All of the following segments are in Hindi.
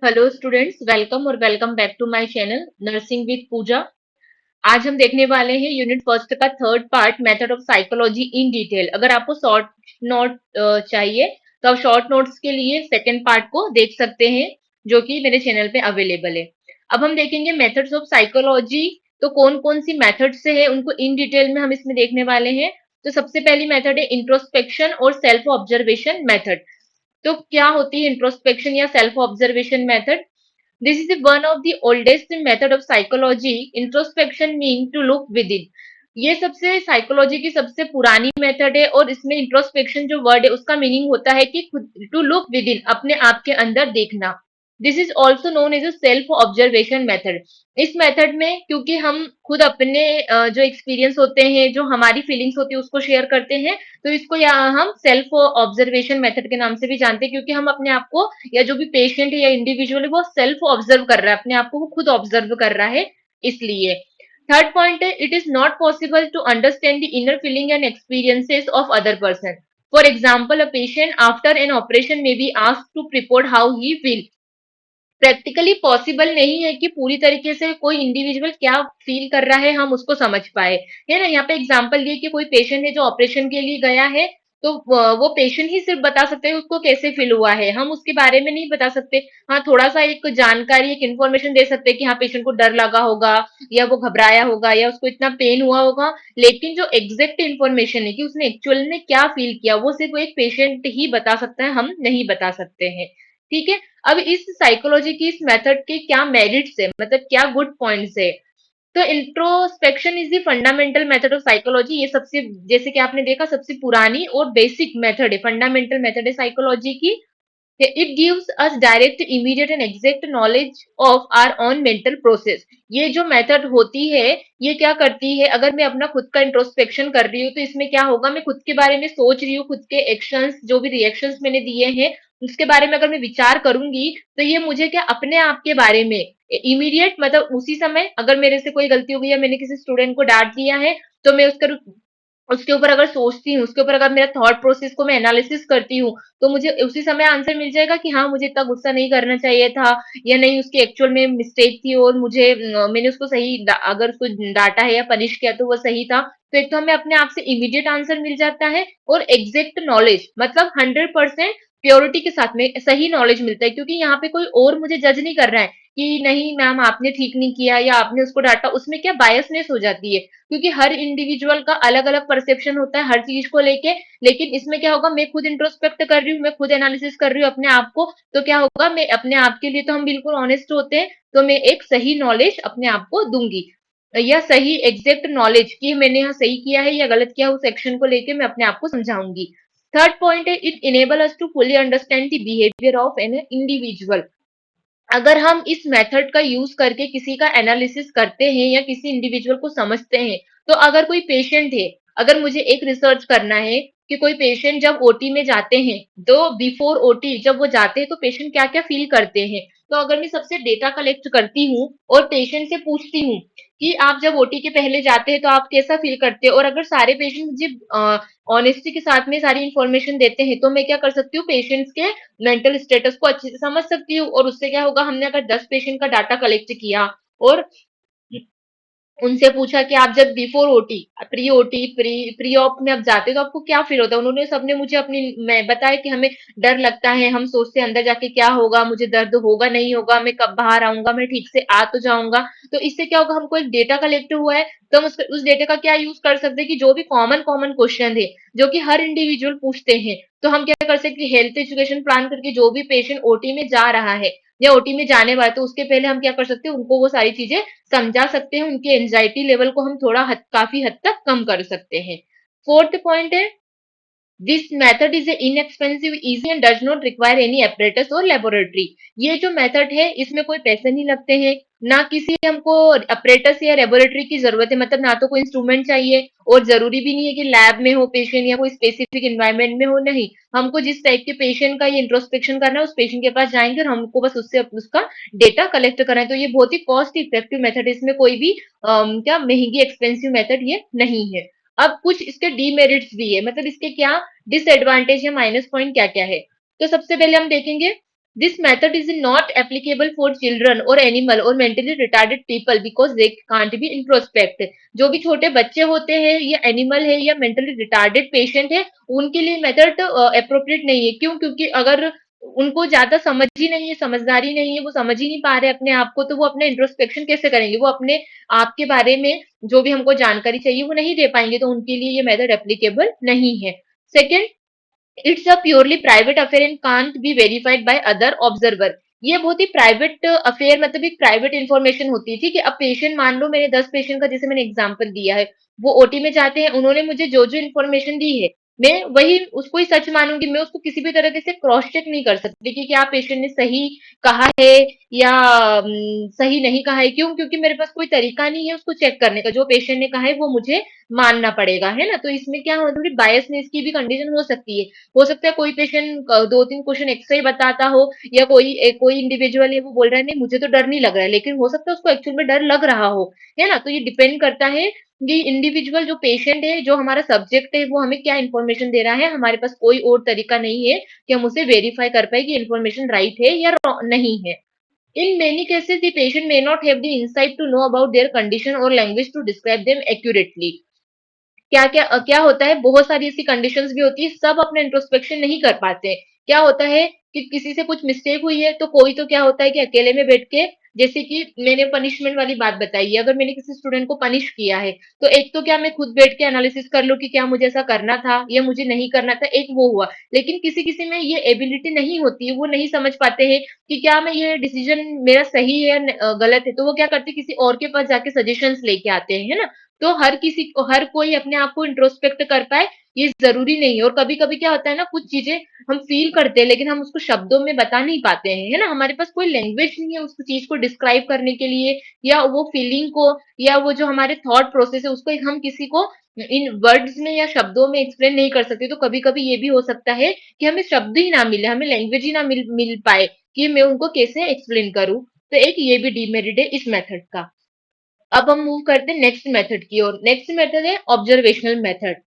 हेलो स्टूडेंट्स, वेलकम और welcome back to my channel nursing with Pooja. आज हम देखने वाले हैं यूनिट फर्स्ट का third part, method of psychology in detail. अगर आपको शॉर्ट नोट चाहिए तो आप शॉर्ट नोट्स के लिए सेकंड पार्ट को देख सकते हैं, जो कि मेरे चैनल पे अवेलेबल है। अब हम देखेंगे मेथड्स ऑफ साइकोलॉजी। तो कौन कौन सी मेथड से है उनको इन डिटेल में हम इसमें देखने वाले हैं। तो सबसे पहली मेथड है इंट्रोस्पेक्शन और सेल्फ ऑब्जर्वेशन मेथड। तो क्या होती है इंट्रोस्पेक्शन या self observation method? This is one of the oldest method of psychology. Introspection mean to look within. ये सबसे साइकोलॉजी की सबसे पुरानी मेथड है और इसमें इंट्रोस्पेक्शन जो वर्ड है उसका मीनिंग होता है कि खुद टू लुक विद इन, अपने आप के अंदर देखना। This is also known as a self observation method. इस मेथड में क्योंकि हम खुद अपने जो एक्सपीरियंस होते हैं, जो हमारी फीलिंग्स होती है उसको शेयर करते हैं, तो इसको यहाँ हम सेल्फ ऑब्जर्वेशन मेथड के नाम से भी जानते हैं, क्योंकि हम अपने आप को या जो भी पेशेंट है या इंडिविजुअल है वो सेल्फ ऑब्जर्व कर रहा है, अपने आप को वो खुद ऑब्जर्व कर रहा है, इसलिए। थर्ड पॉइंट है, it is not possible to understand the inner feeling and experiences of other person. For example, a patient after an operation may be asked to report how he feel. Practically possible नहीं है कि पूरी तरीके से कोई इंडिविजुअल क्या फील कर रहा है हम उसको समझ पाए, है ना। यहाँ पे एग्जांपल दिए कि कोई पेशेंट है जो ऑपरेशन के लिए गया है, तो वो पेशेंट ही सिर्फ बता सकते हैं उसको कैसे फील हुआ है, हम उसके बारे में नहीं बता सकते। हाँ, थोड़ा सा एक जानकारी, एक इन्फॉर्मेशन दे सकते हैं कि हाँ पेशेंट को डर लगा होगा या वो घबराया होगा या उसको इतना पेन हुआ होगा, लेकिन जो एग्जैक्ट इन्फॉर्मेशन है कि उसने एक्चुअल में क्या फील किया वो सिर्फ एक पेशेंट ही बता सकता है, हम नहीं बता सकते हैं। ठीक है। अब इस साइकोलॉजी की, इस मेथड के क्या मेरिट्स है, मतलब क्या गुड पॉइंट्स है। तो introspection is the fundamental method of psychology. ये सबसे, जैसे कि आपने देखा, सबसे पुरानी और बेसिक मेथड है, फंडामेंटल मेथड है साइकोलॉजी की। It gives us direct, immediate and exact knowledge of our own mental process. ये जो मेथड होती है, ये क्या करती है, अगर मैं अपना खुद का इंट्रोस्पेक्शन कर रही हूँ तो इसमें क्या होगा, मैं खुद के बारे में सोच रही हूँ, खुद के एक्शंस, जो भी रिएक्शंस मैंने दिए हैं उसके बारे में अगर मैं विचार करूंगी, तो ये मुझे क्या अपने आप के बारे में इमीडिएट, मतलब उसी समय, अगर मेरे से कोई गलती हो गई या मैंने किसी स्टूडेंट को डांट दिया है, तो मैं उसके ऊपर अगर सोचती हूँ, उसके ऊपर अगर मेरा थॉट प्रोसेस को मैं एनालिसिस करती हूँ, तो मुझे उसी समय आंसर मिल जाएगा कि हाँ मुझे इतना गुस्सा नहीं करना चाहिए था, या नहीं उसकी एक्चुअल में मिस्टेक थी और मुझे मैंने उसको सही अगर उसको डांटा है या पनिश किया तो वो सही था। तो एक तो हमें अपने आप से इमीडिएट आंसर मिल जाता है, और एग्जैक्ट नॉलेज, मतलब 100% प्योरिटी के साथ में सही नॉलेज मिलता है, क्योंकि यहाँ पे कोई और मुझे जज नहीं कर रहा है कि नहीं मैम आपने ठीक नहीं किया या आपने उसको डांटा। उसमें क्या बायसनेस हो जाती है, क्योंकि हर इंडिविजुअल का अलग अलग परसेप्शन होता है हर चीज को लेके। लेकिन इसमें क्या होगा, मैं खुद इंट्रोस्पेक्ट कर रही हूँ, मैं खुद एनालिसिस कर रही हूँ अपने आप को, तो क्या होगा, मैं अपने आप के लिए तो हम बिल्कुल ऑनेस्ट होते हैं, तो मैं एक सही नॉलेज अपने आप को दूंगी, या सही एग्जैक्ट नॉलेज कि मैंने यहाँ सही किया है या गलत किया है, उस एक्शन को लेके मैं अपने आप को समझाऊंगी। थर्ड पॉइंट है, it enable us to fully understand the behaviour of an individual. अगर हम इस मेथड का यूज करके किसी का एनालिसिस करते हैं या किसी इंडिविजुअल को समझते हैं, तो अगर कोई पेशेंट है, अगर मुझे एक रिसर्च करना है कि कोई पेशेंट जब ओटी में जाते हैं, तो बिफोर ओटी जब वो जाते हैं तो पेशेंट क्या क्या फील करते हैं, तो अगर मैं सबसे डेटा कलेक्ट करती हूँ और पेशेंट से पूछती हूँ कि आप जब ओटी के पहले जाते हैं तो आप कैसा फील करते हो, और अगर सारे पेशेंट मुझे ऑनेस्टी के साथ में सारी इंफॉर्मेशन देते हैं, तो मैं क्या कर सकती हूँ, पेशेंट्स के मेंटल स्टेटस को अच्छे से समझ सकती हूँ। और उससे क्या होगा, हमने अगर 10 पेशेंट का डाटा कलेक्ट किया और उनसे पूछा कि आप जब before OT, pre OT, pre op में आप जाते हो तो आपको क्या फील होता है, उन्होंने सबने मुझे अपनी मैं बताया कि हमें डर लगता है, हम सोचते हैं अंदर जाके क्या होगा, मुझे दर्द होगा नहीं होगा, मैं कब बाहर आऊंगा, मैं ठीक से आ तो जाऊंगा। तो इससे क्या होगा, हमको एक डेटा कलेक्ट हुआ है, तो हम उस डेटा का क्या यूज कर सकते हैं कि जो भी कॉमन कॉमन क्वेश्चन है जो कि हर इंडिविजुअल पूछते हैं, तो हम क्या कर सकते हैं, हेल्थ एजुकेशन प्लान करके जो भी पेशेंट ओटी में जा रहा है या ओटी में जाने वाला है, तो उसके पहले हम क्या कर सकते हैं, उनको वो सारी चीजें समझा सकते हैं, उनके एंजाइटी लेवल को हम थोड़ा काफी हद तक कम कर सकते हैं। फोर्थ पॉइंट है, this method is inexpensive, easy and does not require any apparatus और लेबोरेटरी। ये जो मेथड है इसमें कोई पैसे नहीं लगते हैं, ना किसी हमको अपरेटस या लेबोरेटरी की जरूरत है, मतलब ना तो कोई इंस्ट्रूमेंट चाहिए, और जरूरी भी नहीं है कि लैब में हो पेशेंट या कोई स्पेसिफिक एनवायरनमेंट में हो, नहीं। हमको जिस टाइप के पेशेंट का ये इंट्रोस्पेक्शन करना है उस पेशेंट के पास जाएंगे और हमको बस उससे उसका डेटा कलेक्ट करना है। तो ये बहुत ही कॉस्ट इफेक्टिव मेथड है, इसमें कोई भी क्या महंगी एक्सपेंसिव मेथड ये नहीं है। अब कुछ इसके डीमेरिट्स भी है, मतलब इसके क्या डिसएडवांटेज या माइनस पॉइंट क्या क्या है। तो सबसे पहले हम देखेंगे, This method is not applicable for children or animal or mentally retarded people because they can't be introspect. जो भी छोटे बच्चे होते हैं या एनिमल है या मेंटली रिटार्डेड पेशेंट है उनके लिए मेथड अप्रोप्रिएट नहीं है। क्यों? क्योंकि अगर उनको ज्यादा समझ ही नहीं है, समझदारी नहीं है, वो समझ ही नहीं पा रहे अपने आप को, तो वो अपने इंट्रोस्पेक्शन कैसे करेंगे? वो अपने आप के बारे में जो भी हमको जानकारी चाहिए वो नहीं दे पाएंगे, तो उनके लिए ये मेथड एप्लीकेबल नहीं है। Second, it's a purely private affair and can't be verified by other observer. ये बहुत ही प्राइवेट अफेयर, मतलब एक प्राइवेट इंफॉर्मेशन होती है। ठीक है, अब पेशेंट, मान लो मैंने 10 पेशेंट का जैसे मैंने एग्जांपल दिया है, वो ओटी में जाते हैं, उन्होंने मुझे जो जो इन्फॉर्मेशन दी है मैं वही उसको ही सच मानूंगी। मैं उसको किसी भी तरह से क्रॉस चेक नहीं कर सकती कि क्या पेशेंट ने सही कहा है या सही नहीं कहा है। क्यों? क्योंकि मेरे पास कोई तरीका नहीं है उसको चेक करने का। जो पेशेंट ने कहा है वो मुझे मानना पड़ेगा, है ना? तो इसमें क्या हो, थोड़ी बायसनेस की भी कंडीशन हो सकती है। हो सकता है कोई पेशेंट 2-3 क्वेश्चन एक्स्ट्रा ही बताता हो, या कोई इंडिविजुअल है वो बोल रहा है नहीं मुझे तो डर नहीं लग रहा है, लेकिन हो सकता है उसको एक्चुअल में डर लग रहा हो, है ना? तो ये डिपेंड करता है कि इंडिविजुअल जो पेशेंट है, जो हमारा सब्जेक्ट है, वो हमें क्या इन्फॉर्मेशन दे रहा है। हमारे पास कोई और तरीका नहीं है कि हम उसे वेरीफाई कर पाए कि इन्फॉर्मेशन राइट है या नहीं है। In many cases, the patient may not have the insight to know about their condition or language to describe them accurately. क्या क्या क्या होता है, बहुत सारी ऐसी कंडीशंस भी होती है, सब अपने इंट्रोस्पेक्शन नहीं कर पाते हैं। क्या होता है कि किसी से कुछ मिस्टेक हुई है तो कोई तो क्या होता है कि अकेले में बैठ के, जैसे कि मैंने पनिशमेंट वाली बात बताई है, अगर मैंने किसी स्टूडेंट को पनिश किया है तो एक तो क्या मैं खुद बैठ के एनालिसिस कर लूं कि क्या मुझे ऐसा करना था या मुझे नहीं करना था, एक वो हुआ। लेकिन किसी किसी में ये एबिलिटी नहीं होती है, वो नहीं समझ पाते हैं कि क्या मैं ये डिसीजन मेरा सही है या गलत है, तो वो क्या करते हैं किसी और के पास जाके सजेशंस लेके आते हैं, है ना? तो हर किसी को, हर कोई अपने आप को इंट्रोस्पेक्ट कर पाए ये जरूरी नहीं है। और कभी कभी क्या होता है ना, कुछ चीजें हम फील करते हैं लेकिन हम उसको शब्दों में बता नहीं पाते हैं, है ना? हमारे पास कोई लैंग्वेज नहीं है उस चीज को डिस्क्राइब करने के लिए, या वो फीलिंग को, या वो जो हमारे थॉट प्रोसेस है उसको हम किसी को इन वर्ड्स में या शब्दों में एक्सप्लेन नहीं कर सकते। तो कभी कभी ये भी हो सकता है कि हमें शब्द ही ना मिले, हमें लैंग्वेज ही ना मिल पाए कि मैं उनको कैसे एक्सप्लेन करूं। तो एक ये भी डीमेरिट है इस मेथड का। अब हम मूव करते हैं नेक्स्ट मेथड की ओर। नेक्स्ट मेथड है observational method.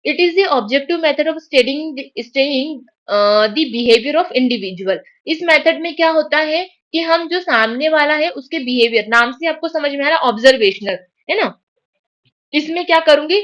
It is the objective method of staying the behaviour of individual. इस मेथड में क्या होता है कि हम जो सामने वाला है उसके बिहेवियर, नाम से आपको समझ में आ रहा है ऑब्जर्वेशनल, है ना? इसमें क्या करूंगी,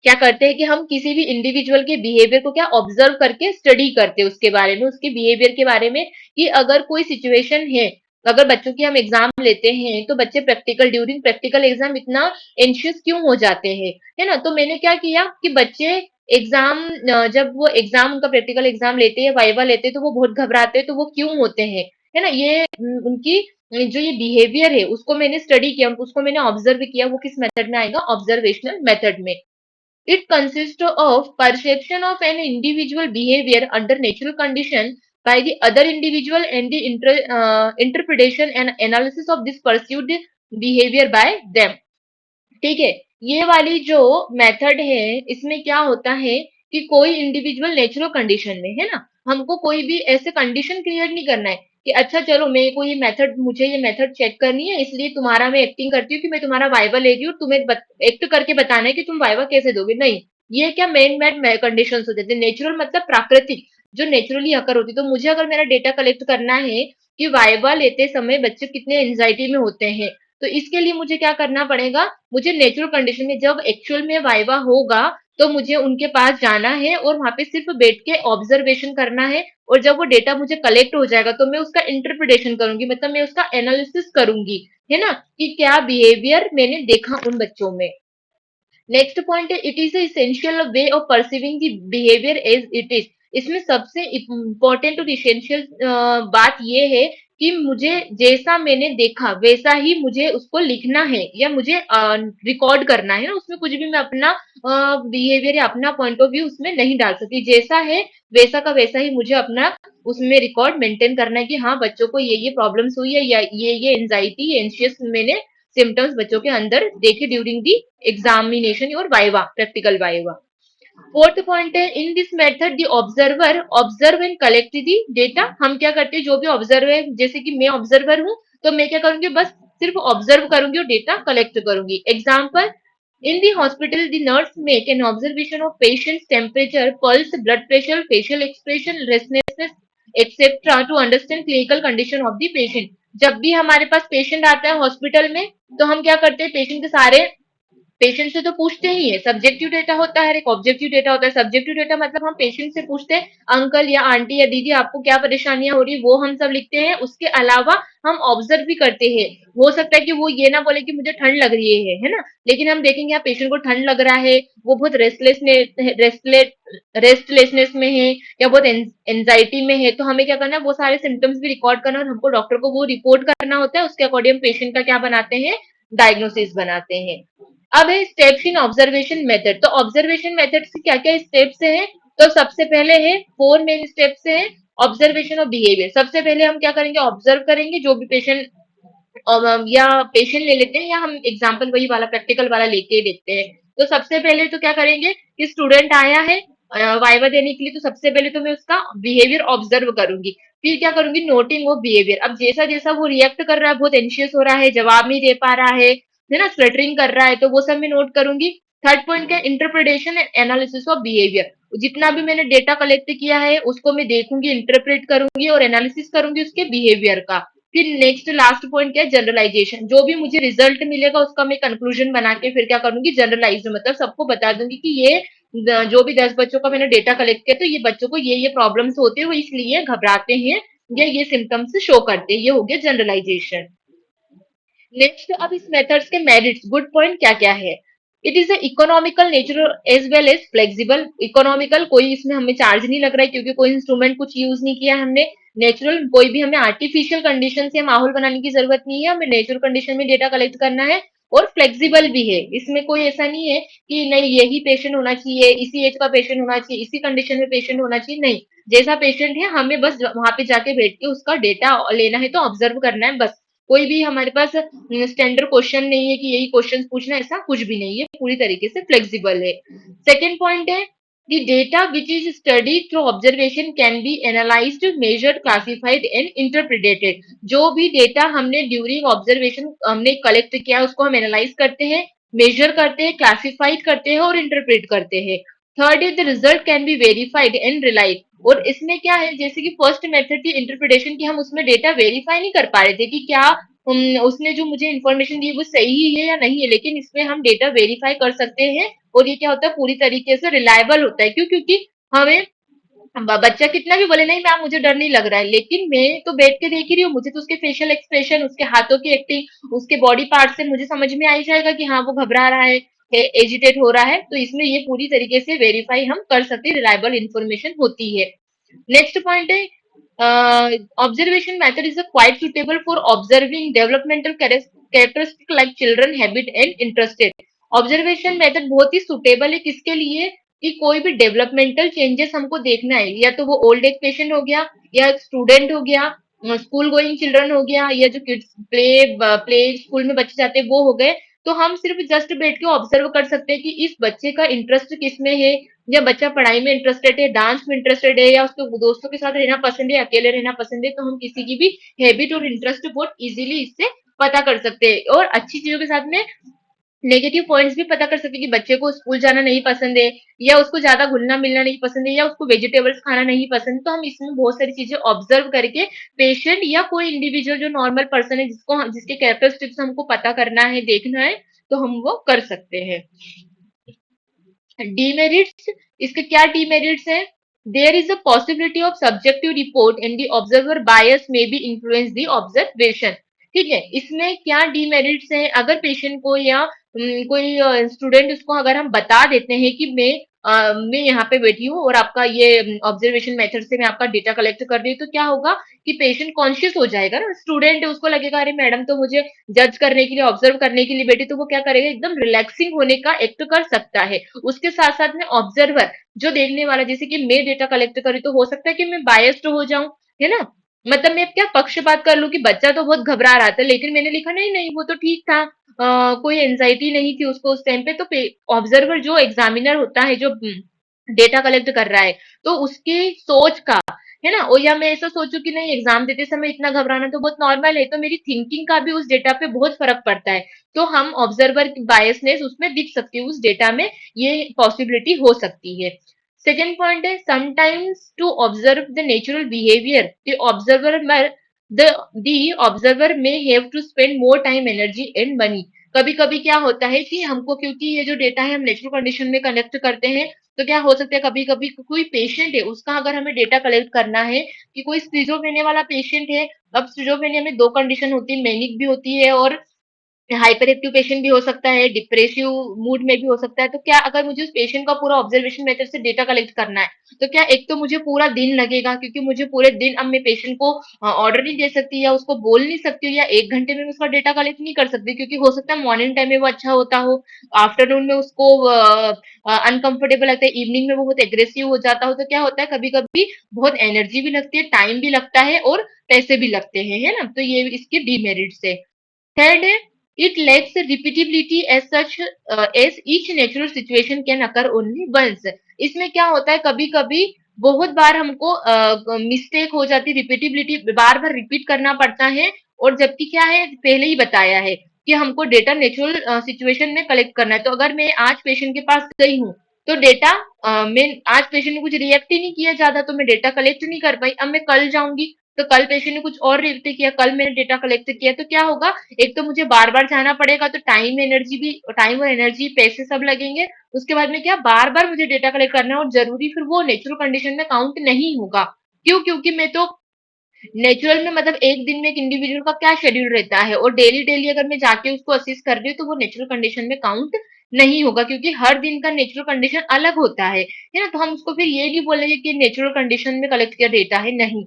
क्या करते हैं कि हम किसी भी इंडिविजुअल के बिहेवियर को क्या ऑब्जर्व करके स्टडी करते हैं उसके बारे में, उसके बिहेवियर के बारे में, कि अगर कोई सिचुएशन है, अगर बच्चों की हम एग्जाम लेते हैं तो बच्चे प्रैक्टिकल, ड्यूरिंग प्रैक्टिकल एग्जाम इतना एंशियस क्यों हो जाते हैं, है ना? तो मैंने क्या किया कि बच्चे एग्जाम, जब वो एग्जाम, उनका प्रैक्टिकल एग्जाम लेते हैं, वाइवा लेते हैं, तो वो बहुत घबराते हैं, तो वो क्यों होते हैं, है ना? ये उनकी जो ये बिहेवियर है उसको मैंने स्टडी किया, उसको मैंने ऑब्जर्व किया। वो किस मेथड में आएगा? ऑब्जर्वेशनल मेथड में। It consists of perception of an individual behavior under natural condition by the other individual and the interpretation and analysis of this perceived behavior by them. ठीक है, ये वाली जो मेथड है इसमें क्या होता है कि कोई इंडिविजुअल नेचुरल कंडीशन में, है ना, हमको कोई भी ऐसे कंडीशन क्रिएट नहीं करना है कि अच्छा चलो मेरे को ये मेथड, मुझे ये मेथड चेक करनी है इसलिए तुम्हारा मैं एक्टिंग करती हूँ कि मैं तुम्हारा वाइवा ले रही हूँ, तुम्हें एक्ट करके बताना है कि तुम वाइवा कैसे दोगे। नहीं, ये क्या मेन मेड कंडीशन होते थे। नेचुरल मतलब प्राकृतिक, जो नेचुरली अकर होती। तो मुझे अगर मेरा डेटा कलेक्ट करना है कि वाइवा लेते समय बच्चे कितने एंजाइटी में होते हैं, तो इसके लिए मुझे क्या करना पड़ेगा, मुझे नेचुरल कंडीशन में जब एक्चुअल में वाइवा होगा तो मुझे उनके पास जाना है और वहां पे सिर्फ बैठ के ऑब्जर्वेशन करना है। और जब वो डेटा मुझे कलेक्ट हो जाएगा तो मैं उसका इंटरप्रिटेशन करूंगी, मतलब मैं उसका एनालिसिस करूंगी, है ना, कि क्या बिहेवियर मैंने देखा उन बच्चों में। नेक्स्ट पॉइंट है it is essential way of perceiving the behaviour as it is. इसमें सबसे इम्पोर्टेंट और इसेंशियल बात ये है कि मुझे जैसा मैंने देखा वैसा ही मुझे उसको लिखना है या मुझे रिकॉर्ड करना है ना। उसमें कुछ भी मैं अपना बिहेवियर या अपना पॉइंट ऑफ व्यू उसमें नहीं डाल सकती। जैसा है वैसा का वैसा ही मुझे अपना उसमें रिकॉर्ड मेंटेन करना है कि हाँ बच्चों को ये प्रॉब्लम्स हुई है या ये एंजाइटी, एंशियस मैंने सिम्टम्स बच्चों के अंदर देखे ड्यूरिंग दी एग्जामिनेशन और viva, practical viva. Fourth point है in this method the observer observe and collect the data. हम क्या करते हैं, जो भी ऑब्जर्व है, जैसे कि मैं ऑब्जर्वर हूं तो मैं क्या करूंगी, बस सिर्फ ऑब्जर्व करूंगी और डेटा कलेक्ट करूंगी। Example, in the hospital the nurse make an observation of patient's temperature, pulse, blood pressure, facial expression, restlessness, etcetera to understand clinical condition of the patient. जब भी हमारे पास पेशेंट आता है हॉस्पिटल में, तो हम क्या करते हैं, पेशेंट के सारे पेशेंट से तो पूछते ही है। सब्जेक्टिव डेटा होता है, एक ऑब्जेक्टिव डेटा होता है। सब्जेक्टिव डेटा मतलब हम पेशेंट से पूछते हैं, अंकल या आंटी या दीदी आपको क्या परेशानियां हो रही है, वो हम सब लिखते हैं। उसके अलावा हम ऑब्जर्व भी करते हैं। हो सकता है कि वो ये ना बोले कि मुझे ठंड लग रही है ना, लेकिन हम देखेंगे यहाँ पेशेंट को ठंड लग रहा है, वो बहुत रेस्टलेसनेस में है, या बहुत एंजाइटी में है, तो हमें क्या करना है, वो सारे सिम्टम्स भी रिकॉर्ड करना और हमको डॉक्टर को वो रिपोर्ट करना होता है। उसके अकॉर्डिंग पेशेंट का क्या बनाते हैं, डायग्नोसिस बनाते हैं। अब है स्टेप्स इन ऑब्जर्वेशन मेथड। तो ऑब्जर्वेशन मेथड से क्या क्या स्टेप्स हैं, तो सबसे पहले है, फोर मेन स्टेप्स हैं ऑब्जर्वेशन ऑफ बिहेवियर। सबसे पहले हम क्या करेंगे, ऑब्जर्व करेंगे जो भी पेशेंट, या पेशेंट ले लेते हैं, या हम एग्जाम्पल वही वाला प्रैक्टिकल वाला लेके देखते हैं। तो सबसे पहले तो क्या करेंगे कि स्टूडेंट आया है वाइवा देने के लिए, तो सबसे पहले तो मैं उसका बिहेवियर ऑब्जर्व करूंगी। फिर क्या करूंगी, नोटिंग ऑफ बिहेवियर। अब जैसा जैसा वो रिएक्ट कर रहा है, बहुत एंशियस हो रहा है, जवाब नहीं दे पा रहा है ना, स्लटरिंग कर रहा है, तो वो सब मैं नोट करूंगी। थर्ड पॉइंट क्या, interpretation and analysis of behaviour. जितना भी मैंने डेटा कलेक्ट किया है उसको मैं देखूंगी, इंटरप्रेट करूंगी और एनालिसिस करूंगी उसके बिहेवियर का। फिर नेक्स्ट लास्ट पॉइंट क्या है, जनरलाइजेशन। जो भी मुझे रिजल्ट मिलेगा उसका मैं कंक्लूजन बना के फिर क्या करूंगी, जनरलाइज, मतलब सबको बता दूंगी कि ये जो भी 10 बच्चों का मैंने डेटा कलेक्ट किया, तो ये बच्चों को ये प्रॉब्लम्स होते हैं, वो इसलिए घबराते हैं, ये सिम्टम्स शो करते हैं। ये हो गया जनरलाइजेशन। नेक्स्ट, अब इस मेथड्स के मेरिट्स, गुड पॉइंट क्या क्या है। It is economical nature as well as flexible. Economical, कोई इसमें हमें चार्ज नहीं लग रहा है क्योंकि कोई इंस्ट्रूमेंट कुछ यूज नहीं किया हमने। नेचुरल, कोई भी हमें आर्टिफिशियल कंडीशन से माहौल बनाने की जरूरत नहीं है, हमें नेचुरल कंडीशन में डेटा कलेक्ट करना है। और फ्लेक्सिबल भी है, इसमें कोई ऐसा नहीं है कि नहीं यही पेशेंट होना चाहिए, इसी एज का पेशेंट होना चाहिए, इसी कंडीशन में पेशेंट होना चाहिए, नहीं। जैसा पेशेंट है हमें बस वहां पे जाके बैठ के उसका डेटा लेना है, तो ऑब्जर्व करना है बस। कोई भी हमारे पास स्टैंडर्ड क्वेश्चन नहीं है कि यही क्वेश्चन पूछना है, ऐसा कुछ भी नहीं है, पूरी तरीके से फ्लेक्सिबल है। सेकेंड पॉइंट है, the data which is studied through observation can be analyzed, measured, classified and interpreted। जो भी डेटा हमने ड्यूरिंग ऑब्जर्वेशन हमने कलेक्ट किया है उसको हम एनालाइज करते हैं, मेजर करते हैं, क्लासिफाइड करते हैं और इंटरप्रेट करते हैं। Third is the result can be verified and relied. और इसमें क्या है, जैसे कि फर्स्ट मेथड थी इंटरप्रिटेशन की, हम उसमें डेटा वेरीफाई नहीं कर पा रहे थे कि क्या उसने जो मुझे इन्फॉर्मेशन दी वो सही है या नहीं है, लेकिन इसमें हम डेटा वेरीफाई कर सकते हैं। और ये क्या होता है, पूरी तरीके से रिलायबल होता है। क्यों, क्योंकि हमें बच्चा कितना भी बोले नहीं मैम मुझे डर नहीं लग रहा है, लेकिन मैं तो बैठ के देख ही रही हूँ, मुझे तो उसके फेशियल एक्सप्रेशन, उसके हाथों की एक्टिंग, उसके बॉडी पार्ट से मुझे समझ में आ ही जाएगा कि हाँ वो घबरा रहा है, एजिटेट हो रहा है। तो इसमें ये पूरी तरीके से वेरीफाई हम कर सकते हैं, रिलायबल इंफॉर्मेशन होती है। नेक्स्ट पॉइंट है, observation method is quite suitable for observing developmental characteristic like children, habit and interested. Observation method बहुत ही सुटेबल है किसके लिए, कि कोई भी डेवलपमेंटल चेंजेस हमको देखना है, या तो वो ओल्ड एज पेशेंट हो गया, या स्टूडेंट हो गया, स्कूल गोइंग चिल्ड्रन हो गया, या जो किड्स प्ले स्कूल में बच्चे जाते हैं वो हो गए। तो हम सिर्फ जस्ट बैठ के ऑब्जर्व कर सकते हैं कि इस बच्चे का इंटरेस्ट किस में है, या बच्चा पढ़ाई में इंटरेस्टेड है, डांस में इंटरेस्टेड है, या उसके दोस्तों के साथ रहना पसंद है, अकेले रहना पसंद है। तो हम किसी की भी हैबिट और इंटरेस्ट बहुत इजीली इससे पता कर सकते हैं। और अच्छी चीजों के साथ में नेगेटिव पॉइंट्स भी पता कर सकते हैं कि बच्चे को स्कूल जाना नहीं पसंद है, या उसको ज्यादा घुलना मिलना नहीं पसंद है, या उसको वेजिटेबल्स खाना नहीं पसंद। तो हम इसमें बहुत सारी चीजें ऑब्जर्व करके पेशेंट या कोई इंडिविजुअल जो नॉर्मल पर्सन है जिसके कैरेक्टरिस्टिक्स हमको पता करना है, देखना है, तो हम वो कर सकते हैं। डीमेरिट्स, इसके क्या डीमेरिट्स है, there is a possibility of subjective report and the observer bias may be influence the observation. ठीक है, इसमें क्या डीमेरिट्स है, अगर पेशेंट को या कोई स्टूडेंट उसको अगर हम बता देते हैं कि मैं यहाँ पे बैठी हूँ और आपका ये ऑब्जर्वेशन मेथड से मैं आपका डेटा कलेक्ट कर रही हूँ, तो क्या होगा कि पेशेंट कॉन्शियस हो जाएगा ना, स्टूडेंट है उसको लगेगा अरे मैडम तो मुझे जज करने के लिए, ऑब्जर्व करने के लिए बैठी, तो वो क्या करेगा, एकदम रिलैक्सिंग होने का एक्ट कर सकता है। उसके साथ साथ में ऑब्जर्वर जो देखने वाला, जैसे कि मैं डेटा कलेक्ट करी तो हो सकता है कि मैं बायस्ड हो जाऊं, है ना, मतलब मैं क्या पक्षपात कर लूं कि बच्चा तो बहुत घबरा रहा था लेकिन मैंने लिखा नहीं नहीं वो तो ठीक था, कोई एंजाइटी नहीं थी उसको उस टाइम पे। तो ऑब्जर्वर जो एग्जामिनर होता है, जो डेटा कलेक्ट कर रहा है, तो उसकी सोच का, है ना, और या मैं ऐसा सोचूं कि नहीं एग्जाम देते समय इतना घबराना तो बहुत नॉर्मल है, तो मेरी थिंकिंग का भी उस डेटा पे बहुत फर्क पड़ता है। तो हम ऑब्जर्वर की बायसनेस उसमें दिख सकती है, उस डेटा में ये पॉसिबिलिटी हो सकती है। सेकेंड पॉइंट है sometimes to observe the natural behaviour the observer may have to spend more time energy and money. कभी कभी क्या होता है कि हमको, क्योंकि ये जो डेटा है हम नेचुरल कंडीशन में कलेक्ट करते हैं, तो क्या हो सकता है कभी कभी कोई पेशेंट है उसका अगर हमें डेटा कलेक्ट करना है कि कोई स्किज़ोफ्रेनिया वाला पेशेंट है। अब स्किज़ोफ्रेनिया में दो कंडीशन होती है, मैनिक भी होती है और हाइपर एक्टिव पेशेंट भी हो सकता है, डिप्रेसिव मूड में भी हो सकता है। तो क्या अगर मुझे उस पेशेंट का पूरा ऑब्जर्वेशन मेथड से डेटा कलेक्ट करना है, तो क्या एक तो मुझे पूरा दिन लगेगा, क्योंकि मुझे पूरे दिन अब मैं पेशेंट को ऑर्डर नहीं दे सकती या उसको बोल नहीं सकती हूँ, या एक घंटे में मैं उसका डेटा कलेक्ट नहीं कर सकती, क्योंकि हो सकता है मॉर्निंग टाइम में वो अच्छा होता हो, आफ्टरनून में उसको अनकंफर्टेबल लगता है, इवनिंग में वो बहुत एग्रेसिव हो जाता हो। तो क्या होता है कभी कभी बहुत एनर्जी भी लगती है, टाइम भी लगता है और पैसे भी लगते हैं, है ना। तो ये इसके डीमेरिट्स है। थर्ड है it lacks repeatability as such as each natural situation can occur only once। इसमें क्या होता है कभी कभी बहुत बार हमको मिस्टेक हो जाती है, रिपीटेबिलिटी बार बार रिपीट करना पड़ता है। और जबकि क्या है पहले ही बताया है कि हमको डेटा नेचुरल सिचुएशन में कलेक्ट करना है। तो अगर मैं आज पेशेंट के पास गई हूँ तो डेटा मैं आज पेशेंट ने कुछ रिएक्ट ही नहीं किया ज्यादा, तो मैं डेटा कलेक्ट नहीं कर पाई। अब मैं कल जाऊंगी तो कल पेशेंट ने कुछ और रिएक्ट किया, कल मैंने डेटा कलेक्ट किया, तो क्या होगा, एक तो मुझे बार बार जाना पड़ेगा, तो टाइम और एनर्जी पैसे सब लगेंगे। उसके बाद में क्या बार बार मुझे डेटा कलेक्ट करना है, और जरूरी फिर वो नेचुरल कंडीशन में काउंट नहीं होगा। क्यों? क्योंकि मैं तो नेचुरल में मतलब एक दिन में एक इंडिविजुअल का क्या शेड्यूल रहता है, और डेली डेली अगर मैं जाके उसको असिस्ट कर रही हूँ तो वो नेचुरल कंडीशन में काउंट नहीं होगा, क्योंकि हर दिन का नेचुरल कंडीशन अलग होता है ना। तो हम उसको फिर ये नहीं बोलेंगे कि नेचुरल कंडीशन में कलेक्ट किया डेटा है, नहीं।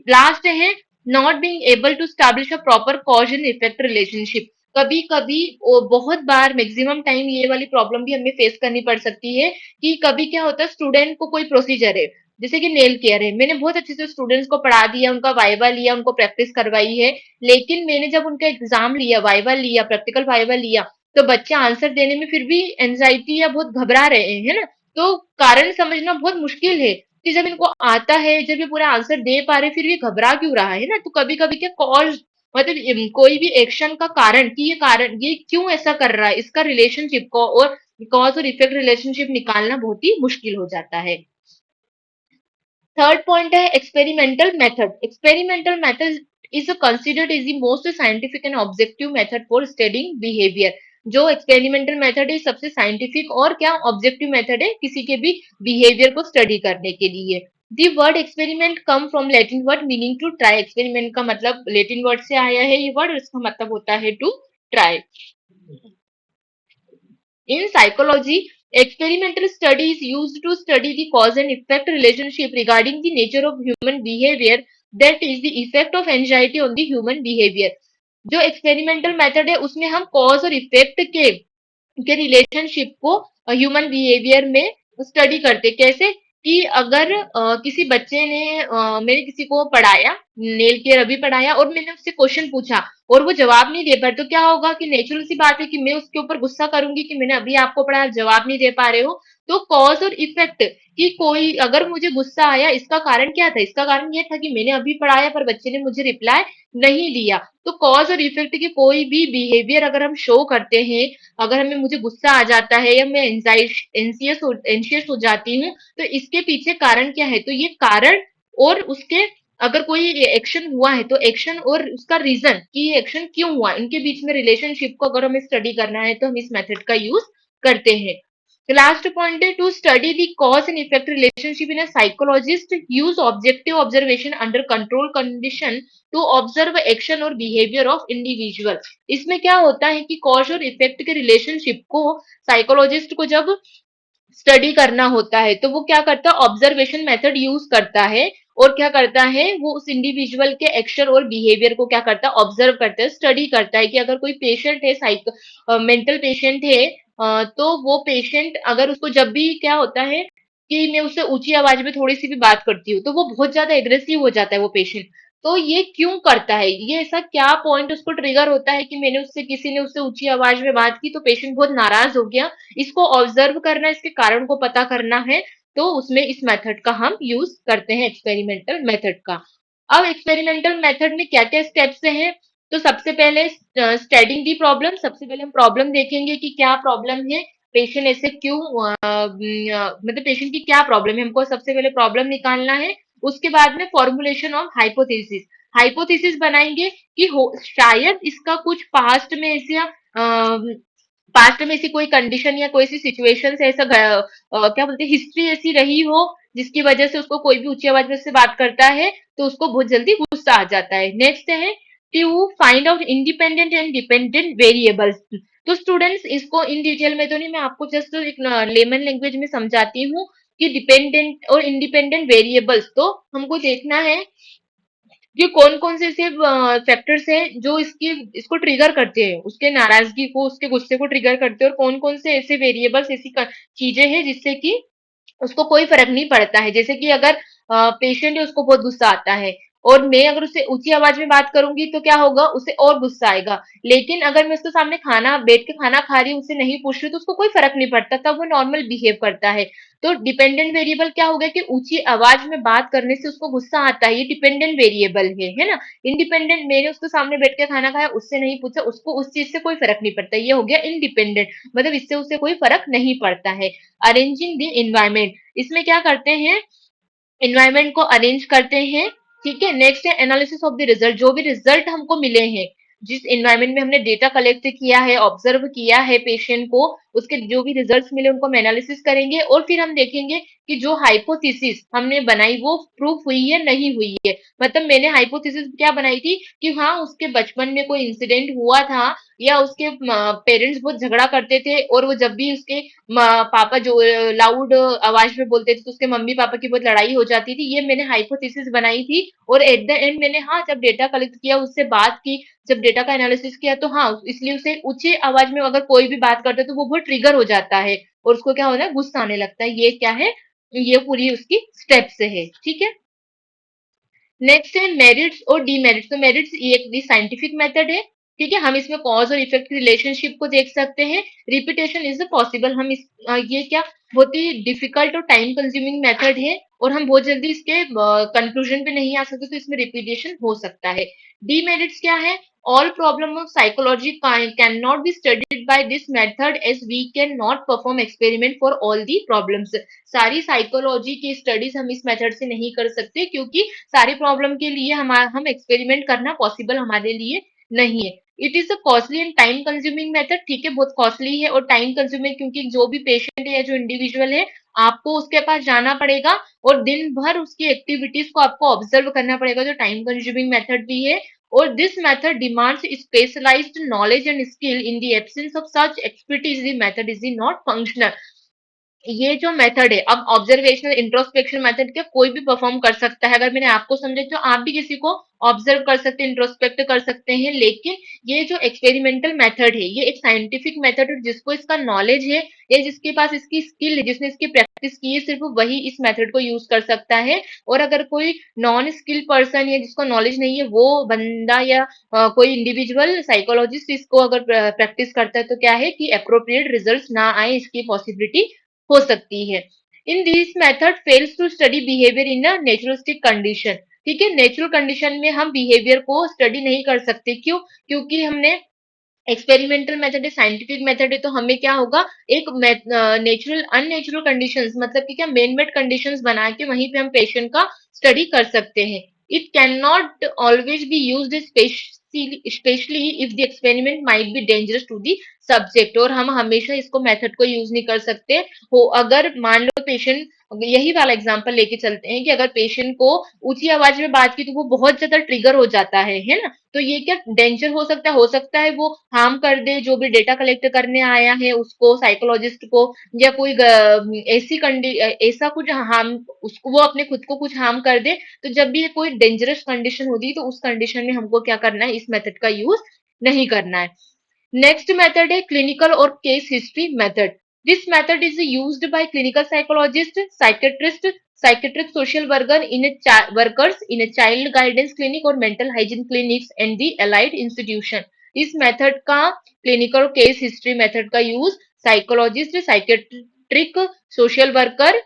लास्ट है not being able to establish a proper cause and effect relationship. कभी कभी बहुत बार मैक्सिमम टाइम ये वाली प्रॉब्लम भी हमें फेस करनी पड़ सकती है कि कभी क्या होता है स्टूडेंट को कोई प्रोसीजर है, जैसे कि नेल केयर है, मैंने बहुत अच्छे से स्टूडेंट्स को पढ़ा दिया, उनका वाइवा लिया, उनको प्रैक्टिस करवाई है, लेकिन मैंने जब उनका एग्जाम लिया, वाइवा लिया, प्रैक्टिकल वाइवा लिया, तो बच्चे आंसर देने में फिर भी एंजाइटी या बहुत घबरा रहे हैं, है ना। तो कारण समझना बहुत मुश्किल है कि जब इनको आता है, जब ये पूरा आंसर दे पा रहे, फिर ये घबरा क्यों रहा है ना। तो कभी कभी क्या कॉज मतलब कोई भी एक्शन का कारण, कि ये कारण ये क्यों ऐसा कर रहा है, इसका रिलेशनशिप को और कॉज और इफेक्ट रिलेशनशिप निकालना बहुत ही मुश्किल हो जाता है। थर्ड पॉइंट है experimental method. Experimental method is considered is the most scientific and objective method for studying behaviour. जो एक्सपेरिमेंटल मेथड है सबसे साइंटिफिक और क्या ऑब्जेक्टिव मेथड है किसी के भी बिहेवियर को स्टडी करने के लिए। The word experiment come from Latin word meaning to try. Experiment का मतलब लैटिन वर्ड से आया है ये वर्ड, इसका मतलब होता है to try. In psychology, experimental study is used to study the cause and effect relationship regarding the nature of human behavior, that is the effect of anxiety on the human behavior। जो एक्सपेरिमेंटल मेथड है उसमें हम कॉज और इफेक्ट के रिलेशनशिप को ह्यूमन बिहेवियर में स्टडी करते। कैसे? कि अगर किसी बच्चे ने मैंने किसी को पढ़ाया, नेल केयर अभी पढ़ाया, और मैंने उससे क्वेश्चन पूछा और वो जवाब नहीं दे पाए, तो क्या होगा कि नेचुरल सी बात है कि मैं उसके ऊपर गुस्सा करूंगी कि मैंने अभी आपको पढ़ाया, जवाब नहीं दे पा रहे हो। तो कॉज और इफेक्ट, कि कोई अगर मुझे गुस्सा आया, इसका कारण क्या था, इसका कारण ये था कि मैंने अभी पढ़ाया पर बच्चे ने मुझे रिप्लाई नहीं दिया। तो कॉज और इफेक्ट की कोई भी बिहेवियर अगर हम शो करते हैं, अगर हमें मुझे गुस्सा आ जाता है या मैं एंशियस हो जाती हूँ, तो इसके पीछे कारण क्या है, तो ये कारण और उसके अगर कोई एक्शन हुआ है तो एक्शन और उसका रीजन कि ये एक्शन क्यों हुआ, इनके बीच में रिलेशनशिप को अगर हमें स्टडी करना है तो हम इस मेथड का यूज करते हैं। लास्ट पॉइंट है to study the cause and effect relationship in a psychologist use objective observation under control condition to observe action और बिहेवियर ऑफ इंडिविजुअल। इसमें क्या होता है कि कॉज और इफेक्ट के रिलेशनशिप को साइकोलॉजिस्ट को जब स्टडी करना होता है तो वो क्या करता है, ऑब्जर्वेशन मेथड यूज करता है। और क्या करता है, वो उस इंडिविजुअल के एक्शन और बिहेवियर को क्या करता है, ऑब्जर्व करता है, स्टडी करता है। कि अगर कोई पेशेंट है, मेंटल पेशेंट है, तो वो पेशेंट अगर उसको जब भी क्या होता है कि मैं उससे ऊंची आवाज में थोड़ी सी भी बात करती हूँ तो वो बहुत ज्यादा एग्रेसिव हो जाता है वो पेशेंट। तो ये क्यों करता है, ये ऐसा क्या पॉइंट उसको ट्रिगर होता है कि मैंने उससे किसी ने उससे ऊंची आवाज में बात की तो पेशेंट बहुत नाराज हो गया। इसको ऑब्जर्व करना, इसके कारण को पता करना है, तो उसमें इस मेथड का हम यूज करते हैं, एक्सपेरिमेंटल मेथड का। अब एक्सपेरिमेंटल मेथड में क्या क्या स्टेप्स हैं, तो सबसे पहले स्टडिंग दी प्रॉब्लम। सबसे पहले हम प्रॉब्लम देखेंगे कि क्या प्रॉब्लम है, पेशेंट ऐसे क्यों मतलब पेशेंट की क्या प्रॉब्लम है, हमको सबसे पहले प्रॉब्लम निकालना है। उसके बाद में फॉर्मुलेशन ऑफ हाइपोथेसिस, हाइपोथेसिस बनाएंगे कि हो शायद इसका कुछ पास्ट में ऐसी कोई कंडीशन या कोई सी सिचुएशन से ऐसा क्या बोलते हैं, हिस्ट्री ऐसी रही हो जिसकी वजह से उसको कोई भी ऊंची आवाज में से बात करता है तो उसको बहुत जल्दी गुस्सा आ जाता है। नेक्स्ट है to find out independent and dependent variables. तो स्टूडेंट्स इसको इन डिटेल में तो नहीं, मैं आपको जस्ट एक लेमन लैंग्वेज में समझाती हूँ कि डिपेंडेंट और इंडिपेंडेंट वेरिएबल्स तो हमको देखना है कि कौन कौन से ऐसे फैक्टर्स हैं जो इसको ट्रिगर करते हैं, उसके नाराजगी को, उसके गुस्से को ट्रिगर करते हैं, और कौन कौन से ऐसे वेरिएबल्स, ऐसी चीजें हैं जिससे कि उसको कोई फर्क नहीं पड़ता है। जैसे कि अगर पेशेंट है उसको बहुत गुस्सा आता है और मैं अगर उससे ऊंची आवाज में बात करूंगी तो क्या होगा, उसे और गुस्सा आएगा। लेकिन अगर मैं उसके सामने खाना बैठ के खाना खा रही हूँ, उससे नहीं पूछ रही, तो उसको कोई फर्क नहीं पड़ता, तब वो नॉर्मल बिहेव करता है। तो डिपेंडेंट वेरिएबल क्या हो गया कि ऊंची आवाज में बात करने से उसको गुस्सा आता है, ये डिपेंडेंट वेरिएबल है ना। इंडिपेंडेंट, मैंने उसके सामने बैठ के खाना खाया, उससे नहीं पूछा, उसको उस चीज से कोई फर्क नहीं पड़ता, ये हो गया इंडिपेंडेंट, मतलब इससे उसे कोई फर्क नहीं पड़ता है। अरेंजिंग द इन्वायरमेंट, इसमें क्या करते हैं, एनवायरनमेंट को अरेंज करते हैं। ठीक है। नेक्स्ट है एनालिसिस ऑफ द रिजल्ट, जो भी रिजल्ट हमको मिले हैं, जिस एनवायरनमेंट में हमने डेटा कलेक्ट किया है, ऑब्जर्व किया है पेशेंट को, उसके जो भी रिजल्ट्स मिले उनको हम एनालिसिस करेंगे और फिर हम देखेंगे कि जो हाइपोथेसिस हमने बनाई वो प्रूफ हुई है नहीं हुई है। मतलब मैंने हाइपोथेसिस क्या बनाई थी कि हाँ उसके बचपन में कोई इंसिडेंट हुआ था, या उसके पेरेंट्स बहुत झगड़ा करते थे और वो जब भी उसके पापा जो लाउड आवाज में बोलते थे तो उसके मम्मी पापा की बहुत लड़ाई हो जाती थी, ये मैंने हाइपोथेसिस बनाई थी। और एट द एंड मैंने हाँ जब डेटा कलेक्ट किया, उससे बात की, जब डेटा का एनालिसिस किया, तो हाँ इसलिए उसे ऊंची आवाज में अगर कोई भी बात करता है तो वो बहुत ट्रिगर हो जाता है और उसको क्या होता है, गुस्सा आने लगता है। ये क्या है, ये पूरी उसकी स्टेप्स है। ठीक है। नेक्स्ट है मेरिट्स और डीमेरिट्स। तो मेरिट्स ये एक साइंटिफिक मेथड है। ठीक है। हम इसमें कॉज और इफेक्ट की रिलेशनशिप को देख सकते हैं। रिपीटेशन इज पॉसिबल, हम ये क्या बहुत ही डिफिकल्ट और टाइम कंज्यूमिंग मेथड है और हम बहुत जल्दी इसके कंक्लूजन पे नहीं आ सकते, तो इसमें रिपीटेशन हो सकता है। डीमेरिट्स क्या है, all problem of psychology cannot be studied by this method as we cannot perform experiment for all the problems। सारी साइकोलॉजी की स्टडीज हम इस मेथड से नहीं कर सकते क्योंकि सारी प्रॉब्लम के लिए हम एक्सपेरिमेंट करना पॉसिबल हमारे लिए नहीं है। It is a costly and time consuming method. ठीक है, बहुत कॉस्टली है और टाइम कंज्यूमिंग, क्योंकि जो भी पेशेंट है या जो इंडिविजुअल है, आपको उसके पास जाना पड़ेगा और दिन भर उसकी एक्टिविटीज को आपको ऑब्जर्व करना पड़ेगा, जो टाइम कंज्यूमिंग मेथड भी है। और this method demands specialised knowledge and skill. In the absence of such expertise the method is not functional. ये जो मेथड है, अब ऑब्जर्वेशनल इंट्रोस्पेक्शन मेथड क्या कोई भी परफॉर्म कर सकता है। अगर मैंने आपको समझे तो आप भी किसी को ऑब्जर्व कर सकते हैं, इंट्रोस्पेक्ट कर सकते हैं। लेकिन ये जो एक्सपेरिमेंटल मेथड है, ये एक साइंटिफिक मेथड है, जिसको इसका नॉलेज है या जिसके पास इसकी स्किल है, जिसने इसकी प्रैक्टिस की है, सिर्फ वही इस मेथड को यूज कर सकता है। और अगर कोई नॉन स्किल पर्सन या जिसको नॉलेज नहीं है, वो बंदा या कोई इंडिविजुअल साइकोलॉजिस्ट इसको अगर प्रैक्टिस करता है, तो क्या है कि अप्रोप्रिएट रिजल्ट ना आए, इसकी पॉसिबिलिटी हो सकती है। In this method fails to study behaviour in a naturalistic condition. ठीक है, नेचुरल कंडीशन में हम बिहेवियर को स्टडी नहीं कर सकते। क्यों? क्योंकि हमने एक्सपेरिमेंटल मेथड है, साइंटिफिक मेथड है, तो हमें क्या होगा, एक नेचुरल अननेचुरल कंडीशंस, मतलब कि क्या मेन मेड कंडीशंस बना के वहीं पे हम पेशेंट का स्टडी कर सकते हैं। It can not always be used specially if the experiment might be dangerous to the subject. और हम हमेशा इसको मेथड को यूज नहीं कर सकते हो। अगर मान लो पेशेंट, यही वाला एग्जांपल लेके चलते हैं कि अगर पेशेंट को ऊंची आवाज में बात की तो वो बहुत ज्यादा ट्रिगर हो जाता है ना। तो ये क्या डेंजर हो सकता है वो हार्म कर दे जो भी डेटा कलेक्ट करने आया है उसको, साइकोलॉजिस्ट को, या कोई ऐसा कुछ हार्म, उसको वो अपने खुद को कुछ हार्म कर दे। तो जब भी कोई डेंजरस कंडीशन होती है तो उस कंडीशन में हमको क्या करना है, इस मेथड का यूज नहीं करना है। नेक्स्ट मेथड है clinical or case history method. This method is used by clinical psychologist, psychiatrist, psychiatric social workers in child guidance clinic और mental hygiene clinics and the allied institution. इस मेथड का, clinical or case history method का use psychologist, psychiatric social worker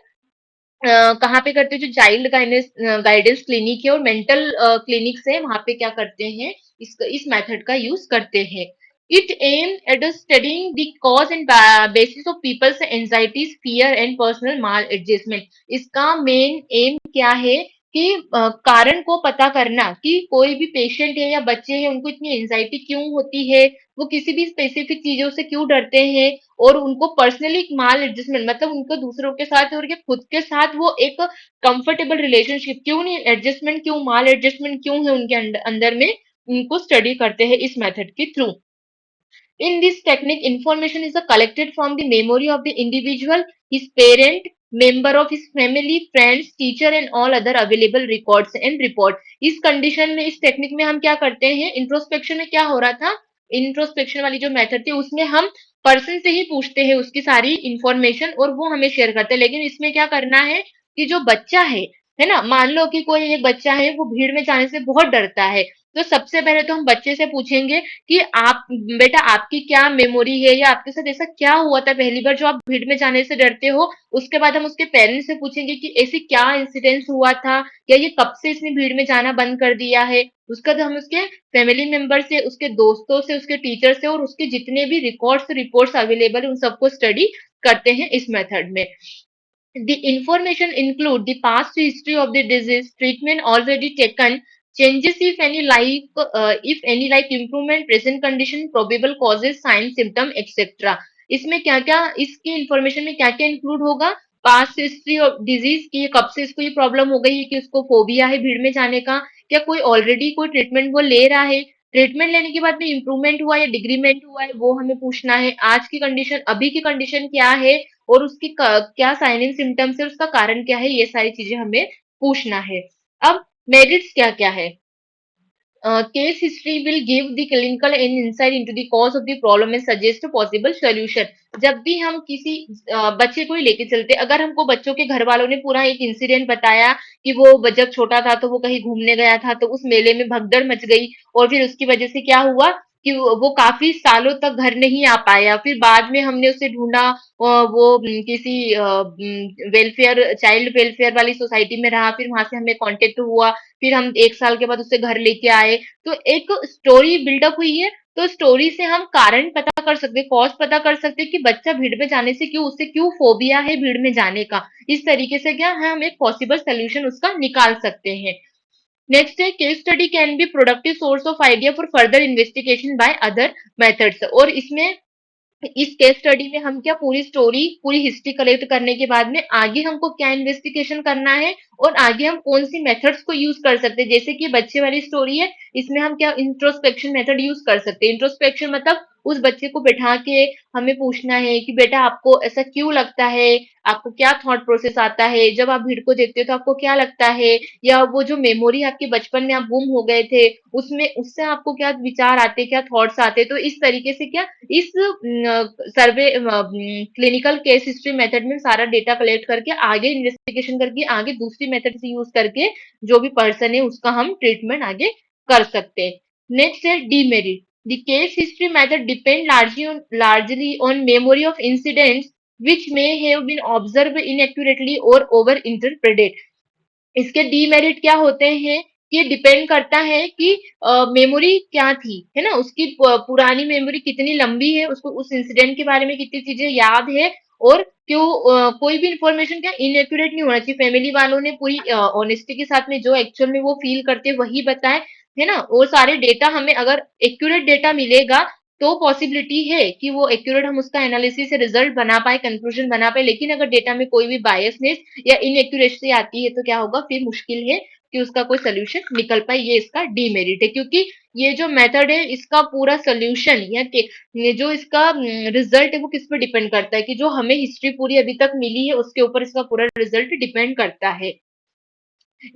कहाँ पे करते हैं, जो चाइल्ड गाइडेंस गाइडेंस क्लिनिक है और मेंटल क्लिनिक्स है, वहां पे क्या करते हैं, इस मेथड का यूज करते हैं। It aimed at studying the cause and basis of people's anxieties, fear and personal maladjustment. इसका मेन एम क्या है कि कारण को पता करना कि कोई भी पेशेंट है या बच्चे हैं उनको इतनी एंजाइटी क्यों होती है, वो किसी भी स्पेसिफिक चीजों से क्यों डरते हैं, और उनको पर्सनली माल एडजस्टमेंट मतलब उनको दूसरों के साथ और या खुद के साथ वो एक कंफर्टेबल रिलेशनशिप क्यों नहीं, एडजस्टमेंट क्यों, माल एडजस्टमेंट क्यों है उनके अंदर में, उनको स्टडी करते हैं इस मेथड के through. In this technique, information is collected from the memory of the individual, his parent, member of his family, friends, teacher and all other available records and report. इस कंडीशन में इस टेक्निक में हम क्या करते हैं, इंट्रोस्पेक्शन में क्या हो रहा था, इंट्रोस्पेक्शन वाली जो मेथड थी उसमें हम पर्सन से ही पूछते हैं उसकी सारी इंफॉर्मेशन और वो हमें शेयर करते हैं, लेकिन इसमें क्या करना है कि जो बच्चा है ना, मान लो कि कोई एक बच्चा है वो भीड़ में जाने से बहुत डरता है, तो सबसे पहले तो हम बच्चे से पूछेंगे कि आप बेटा आपकी क्या मेमोरी है या आपके साथ ऐसा क्या हुआ था पहली बार जो आप भीड़ में जाने से डरते हो। उसके बाद हम उसके पेरेंट्स से पूछेंगे कि ऐसी क्या इंसिडेंस हुआ था या ये कब से इसने भीड़ में जाना बंद कर दिया है। उसके बाद हम उसके फैमिली मेंबर से, उसके दोस्तों से, उसके टीचर से और उसके जितने भी रिकॉर्ड्स रिपोर्ट्स अवेलेबल है उन सबको स्टडी करते हैं इस मेथड में। The information include the past history of the disease, treatment already taken, changes if any like improvement, present condition, probable causes, signs, symptom, etc. इसमें क्या क्या, इसकी इंफॉर्मेशन में क्या क्या इंक्लूड होगा, पास्ट हिस्ट्री ऑफ डिजीज की, कब से इसको ये प्रॉब्लम हो गई है कि उसको फोबिया है भीड़ में जाने का, क्या कोई ऑलरेडी कोई ट्रीटमेंट वो ले रहा है, ट्रीटमेंट लेने के बाद में इंप्रूवमेंट हुआ या डिग्रीमेंट हुआ है वो हमें पूछना है, आज की कंडीशन अभी की कंडीशन क्या है और उसकी क्या साइन एंड सिम्टम्स है, उसका कारण क्या है, ये सारी चीजें हमें पूछना है। अब मेरिट्स क्या क्या है, case history will give the clinical and insight into the cause of the problem and suggest a possible solution। जब भी हम किसी बच्चे को ही लेके चलते, अगर हमको बच्चों के घर वालों ने पूरा एक इंसिडेंट बताया कि वो जब छोटा था तो वो कहीं घूमने गया था तो उस मेले में भगदड़ मच गई और फिर उसकी वजह से क्या हुआ कि वो काफी सालों तक घर नहीं आ पाया, फिर बाद में हमने उसे ढूंढा, वो किसी वेलफेयर, चाइल्ड वेलफेयर वाली सोसाइटी में रहा, फिर वहां से हमें कांटेक्ट हुआ, फिर हम 1 साल के बाद उसे घर लेके आए, तो एक स्टोरी बिल्डअप हुई है। तो स्टोरी से हम कारण पता कर सकते, कॉज पता कर सकते कि बच्चा भीड़ में जाने से क्यों, उससे क्यों फोबिया है भीड़ में जाने का। इस तरीके से क्या है, हम एक पॉसिबल सोल्यूशन उसका निकाल सकते हैं। नेक्स्ट है, case study can be productive source of idea for further investigation by other methods. और इसमें इस केस स्टडी में हम क्या पूरी स्टोरी, पूरी हिस्ट्री कलेक्ट करने के बाद में आगे हमको क्या इन्वेस्टिगेशन करना है और आगे हम कौन सी मेथड्स को यूज कर सकते हैं, जैसे कि बच्चे वाली स्टोरी है, इसमें हम क्या इंट्रोस्पेक्शन मेथड यूज कर सकते हैं। इंट्रोस्पेक्शन मतलब उस बच्चे को बैठा के हमें पूछना है कि बेटा आपको ऐसा क्यों लगता है, आपको क्या थॉट प्रोसेस आता है, जब आप भीड़ को देखते हो तो आपको क्या लगता है, या वो जो मेमोरी आपके बचपन में आप गुम हो गए थे उसमें, उससे आपको क्या विचार आते, क्या थॉट्स आते। तो इस तरीके से क्या इस सर्वे क्लिनिकल केस हिस्ट्री मेथड में सारा डेटा कलेक्ट करके आगे इन्वेस्टिगेशन करके आगे दूसरी मेथड से यूज करके जो भी पर्सन है उसका हम ट्रीटमेंट आगे कर सकते हैं। नेक्स्ट है demerit. The case history method depend largely on memory of incidents which may have been observed inaccurately or over interpreted। इसके डीमेरिट क्या होते हैं कि डिपेंड करता है कि मेमोरी क्या थी, है ना, उसकी पुरानी मेमोरी कितनी लंबी है, उसको उस इंसिडेंट के बारे में कितनी चीजें याद है, और क्यों कोई भी इंफॉर्मेशन क्या इनएक्यूरेट नहीं होना चाहिए, फैमिली वालों ने पूरी ऑनेस्टी के साथ में जो एक्चुअल में वो फील करते हैं वही बताए, है ना। वो सारे डेटा हमें अगर एक्यूरेट डेटा मिलेगा तो पॉसिबिलिटी है कि वो एक्यूरेट हम उसका एनालिसिस से रिजल्ट बना पाए, कंक्लूजन बना पाए, लेकिन अगर डेटा में कोई भी बायसनेस या इनएक्यूरेसी आती है तो क्या होगा, फिर मुश्किल है कि उसका कोई सोल्यूशन निकल पाए, ये इसका डीमेरिट है। क्योंकि ये जो मेथड है इसका पूरा सोल्यूशन या ये जो इसका रिजल्ट है वो किस पे डिपेंड करता है कि जो हमें हिस्ट्री पूरी अभी तक मिली है उसके ऊपर इसका पूरा रिजल्ट डिपेंड करता है।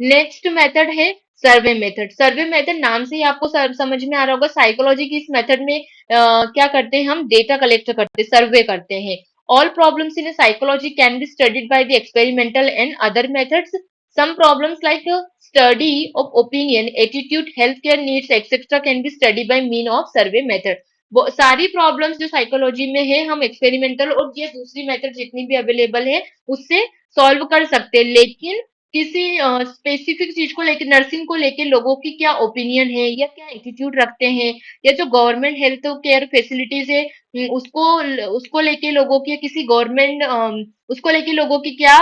नेक्स्ट मेथड है सर्वे मेथड। सर्वे मेथड नाम से ही आपको समझ में आ रहा होगा, साइकोलॉजी की इस मेथड में क्या करते हैं, हम डेटा कलेक्ट करते हैं, सर्वे करते हैं। All problems in psychology can be studied by the experimental and other methods. Some problems like study of opinion, attitude, health care needs etcetera can be study by mean of survey method. वो सारी प्रॉब्लम्स जो साइकोलॉजी में है हम एक्सपेरिमेंटल और ये दूसरी मेथड जितनी भी अवेलेबल है उससे सॉल्व कर सकते हैं, लेकिन किसी स्पेसिफिक चीज को लेके, नर्सिंग को लेके लोगों की क्या ओपिनियन है या क्या एटीट्यूड रखते हैं, या जो गवर्नमेंट हेल्थ केयर फैसिलिटीज है उसको उसको लेके लोगों की, किसी गवर्नमेंट उसको लेके लोगों की क्या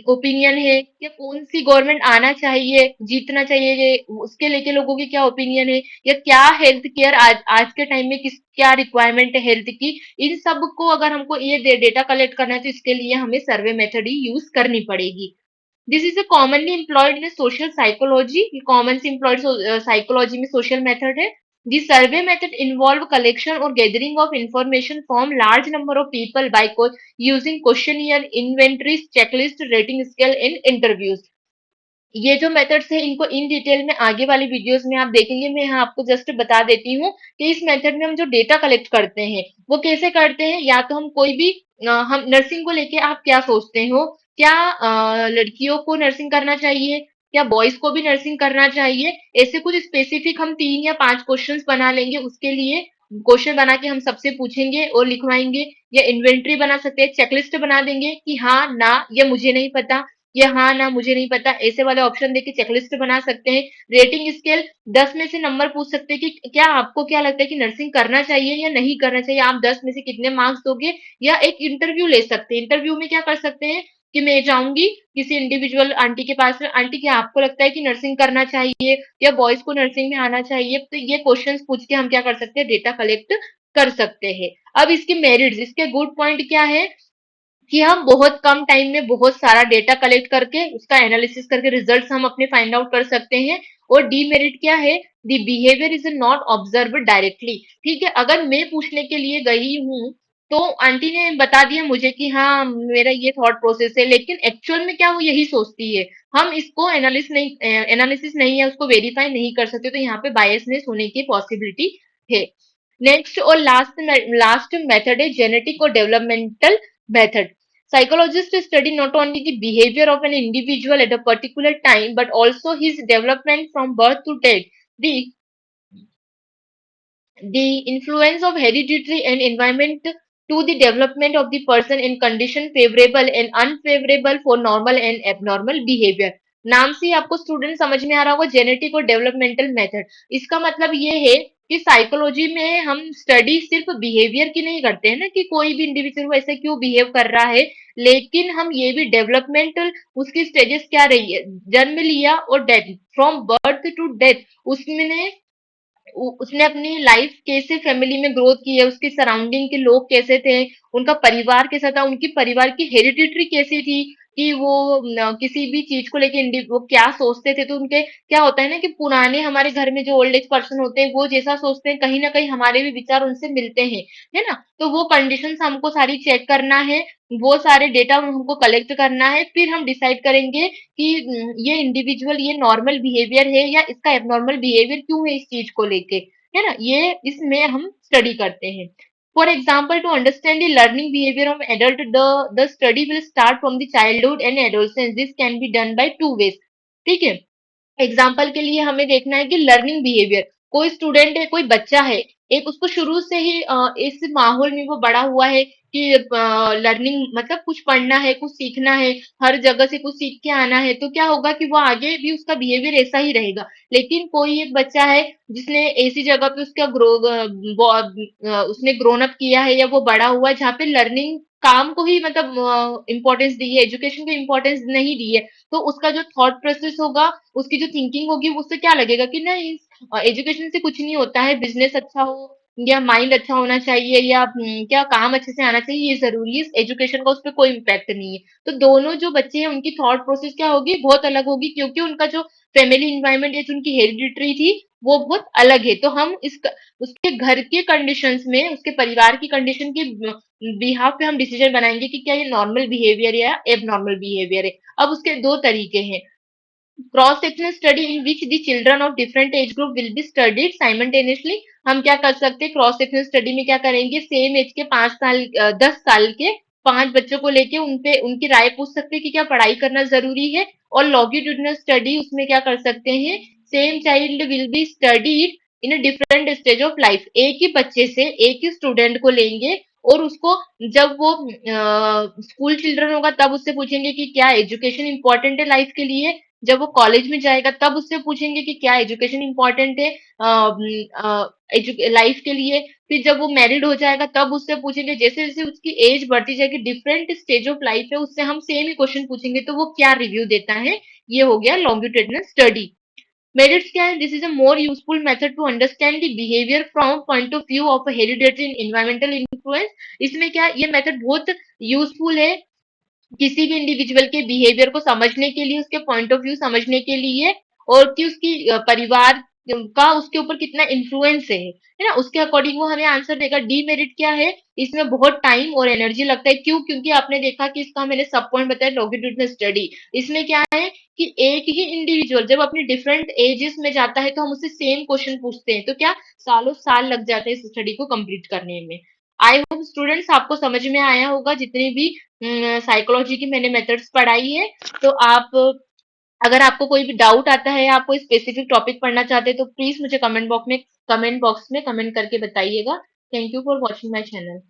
ओपिनियन है, या कौन सी गवर्नमेंट आना चाहिए, जीतना चाहिए, ये उसके लेके लोगों की क्या ओपिनियन है, या क्या हेल्थ केयर आज आज के टाइम में किस क्या रिक्वायरमेंट है हेल्थ की, इन सब को अगर हमको ये डेटा कलेक्ट करना है तो इसके लिए हमें सर्वे मेथड ही यूज करनी पड़ेगी। This is a commonly employed in social psychology. ये common से employed psychology में social method है. The survey method involve collection or gathering of information from large number of people by using questionnaire, inventories, checklist, rating scale in interviews. ये जो मेथड्स है इनको इन डिटेल में आगे वाली वीडियोस में आप देखेंगे। मैं यहाँ आपको जस्ट बता देती हूँ कि इस मेथड में हम जो डेटा कलेक्ट करते हैं वो कैसे करते हैं। या तो हम कोई भी हम नर्सिंग को लेके आप क्या सोचते हो, क्या लड़कियों को नर्सिंग करना चाहिए, क्या बॉयज को भी नर्सिंग करना चाहिए, ऐसे कुछ स्पेसिफिक हम 3 या 5 क्वेश्चंस बना लेंगे। उसके लिए क्वेश्चन बना के हम सबसे पूछेंगे और लिखवाएंगे, या इन्वेंट्री बना सकते हैं, चेकलिस्ट बना देंगे कि हाँ ना ये मुझे नहीं पता, ये हाँ ना मुझे नहीं पता, ऐसे वाले ऑप्शन देके चेकलिस्ट बना सकते हैं। रेटिंग स्केल 10 में से नंबर पूछ सकते हैं कि क्या आपको क्या लगता है कि नर्सिंग करना चाहिए या नहीं करना चाहिए, आप 10 में से कितने मार्क्स दोगे। या एक इंटरव्यू ले सकते हैं। इंटरव्यू में क्या कर सकते हैं कि मैं जाऊंगी किसी इंडिविजुअल आंटी के पास में, आंटी क्या आपको लगता है कि नर्सिंग करना चाहिए या बॉयज को नर्सिंग में आना चाहिए, तो ये क्वेश्चंस पूछ के हम क्या कर सकते हैं, डेटा कलेक्ट कर सकते हैं। अब इसके मेरिट्स, इसके गुड पॉइंट क्या है कि हम बहुत कम टाइम में बहुत सारा डेटा कलेक्ट करके उसका एनालिसिस करके रिजल्ट्स हम अपने फाइंड आउट कर सकते हैं। और डीमेरिट क्या है, the behaviour is not observe directly. ठीक है, अगर मैं पूछने के लिए गई हूँ तो आंटी ने बता दिया मुझे कि हाँ मेरा ये थॉट प्रोसेस है, लेकिन एक्चुअल में क्या वो यही सोचती है, हम इसको एनालिसिस नहीं है, उसको वेरीफाई नहीं कर सकते, तो यहाँ पे बायसनेस होने की पॉसिबिलिटी है। नेक्स्ट और लास्ट मेथड है जेनेटिक और developmental method. Psychologists study not only the behavior of an individual at a particular time, but also his development from birth to death. The the influence of hereditary and environment to the development of the person in condition favorable and unfavorable for normal and abnormal behavior. नाम से ही आपको स्टूडेंट समझ में आ रहा होगा जेनेटिक और डेवलपमेंटल मेथड। इसका मतलब ये है कि साइकोलॉजी में हम स्टडी सिर्फ बिहेवियर की नहीं करते हैं ना, कि कोई भी इंडिविजुअल ऐसे क्यों बिहेव कर रहा है, लेकिन हम ये भी डेवलपमेंटल उसकी स्टेजेस क्या रही है, जन्म लिया और death, from birth to death उसमें उसने अपनी लाइफ कैसे फैमिली में ग्रोथ की है, उसकी सराउंडिंग के लोग कैसे थे, उनका परिवार कैसा था, उनकी परिवार की हेरिडिटरी कैसी थी, कि वो किसी भी चीज को लेके वो क्या सोचते थे। तो उनके क्या होता है ना कि पुराने हमारे घर में जो ओल्ड एज पर्सन होते हैं वो जैसा सोचते हैं, कहीं ना कहीं हमारे भी विचार उनसे मिलते हैं, है ना। तो वो कंडीशंस हमको सारी चेक करना है, वो सारे डेटा हमको कलेक्ट करना है, फिर हम डिसाइड करेंगे कि ये इंडिविजुअल ये नॉर्मल बिहेवियर है या इसका एबनॉर्मल बिहेवियर क्यों है इस चीज को लेके, है ना। ये इसमें हम स्टडी करते हैं। For example, to understand the learning behaviour of adult, the study will start from the childhood and adolescence. This can be done by two ways. ठीक है, एग्जाम्पल के लिए हमें देखना है कि लर्निंग बिहेवियर, कोई स्टूडेंट है, कोई बच्चा है, एक उसको शुरू से ही इस माहौल में वो बड़ा हुआ है कि लर्निंग मतलब कुछ पढ़ना है, कुछ सीखना है, हर जगह से कुछ सीख के आना है, तो क्या होगा कि वो आगे भी उसका बिहेवियर ऐसा ही रहेगा। लेकिन कोई एक बच्चा है जिसने ऐसी जगह पे उसका उसने ग्रोन अप किया है या वो बड़ा हुआ है जहाँ पे लर्निंग काम को ही मतलब इम्पोर्टेंस दी है, एजुकेशन को इम्पोर्टेंस नहीं दी है, तो उसका जो थॉट प्रोसेस होगा, उसकी जो थिंकिंग होगी, उससे क्या लगेगा कि नहीं एजुकेशन से कुछ नहीं होता है, बिजनेस अच्छा हो या माइंड अच्छा होना चाहिए या क्या काम अच्छे से आना चाहिए, ये जरूरी है, एजुकेशन का उस पर कोई इम्पैक्ट नहीं है। तो दोनों जो बच्चे हैं उनकी थॉट प्रोसेस क्या होगी, बहुत अलग होगी, क्योंकि उनका जो फैमिली इन्वायरमेंट या जो उनकी हेरिडिटरी थी वो बहुत अलग है। तो हम इस उसके घर के कंडीशंस में, उसके परिवार की कंडीशन के बिहाफ पे हम डिसीजन बनाएंगे कि क्या ये नॉर्मल बिहेवियर या एबनॉर्मल बिहेवियर है। अब उसके दो तरीके हैं, cross sectional study in which the children of different age group will be studied simultaneously. हम क्या कर सकते हैं, क्रॉस सेक्शनल स्टडी में क्या करेंगे, सेम एज के 5 साल 10 साल के 5 बच्चों को लेके उनपे उनकी राय पूछ सकते हैं कि क्या पढ़ाई करना जरूरी है। और लॉन्गिट्यूडिनल स्टडी उसमें क्या कर सकते हैं, same child will be studied in a different stage of life, एक ही बच्चे से एक ही स्टूडेंट को लेंगे और उसको जब वो स्कूल चिल्ड्रन होगा तब उससे पूछेंगे कि क्या एजुकेशन इंपॉर्टेंट है लाइफ के लिए। जब वो कॉलेज में जाएगा तब उससे पूछेंगे कि क्या एजुकेशन इंपॉर्टेंट है लाइफ के लिए। फिर जब वो मैरिड हो जाएगा तब उससे पूछेंगे। जैसे जैसे उसकी एज बढ़ती जाएगी, डिफरेंट स्टेज ऑफ लाइफ है, उससे हम सेम ही क्वेश्चन पूछेंगे तो वो क्या रिव्यू देता है। ये हो गया लॉन्गिट्यूडिनल स्टडी। मेरिट्स क्या है? This is a more useful method to understand the behaviour from point of view of hereditary and environmental influence. इसमें क्या है? ये मेथड बहुत यूजफुल है किसी भी इंडिविजुअल के बिहेवियर को समझने के लिए, उसके पॉइंट ऑफ व्यू समझने के लिए, और कि उसकी परिवार का उसके ऊपर कितना इन्फ्लुएंस है ना, उसके अकॉर्डिंग वो हमें आंसर देगा। डीमेरिट क्या है? इसमें बहुत टाइम और एनर्जी लगता है। क्यों? क्योंकि आपने देखा कि इसका मैंने सब पॉइंट बताया लॉन्गिट्यूडिनल स्टडी। इसमें क्या है कि एक ही इंडिविजुअल जब अपने डिफरेंट एजेस में जाता है तो हम उससे सेम क्वेश्चन पूछते हैं, तो क्या सालों साल लग जाते हैं इस स्टडी को कंप्लीट करने में। आई होप स्टूडेंट्स आपको समझ में आया होगा जितनी भी साइकोलॉजी की मैंने मेथड्स पढ़ाई है। तो आप, अगर आपको कोई भी डाउट आता है, आप कोई स्पेसिफिक टॉपिक पढ़ना चाहते हैं, तो प्लीज मुझे कमेंट बॉक्स में कमेंट करके बताइएगा। Thank you for watching my channel.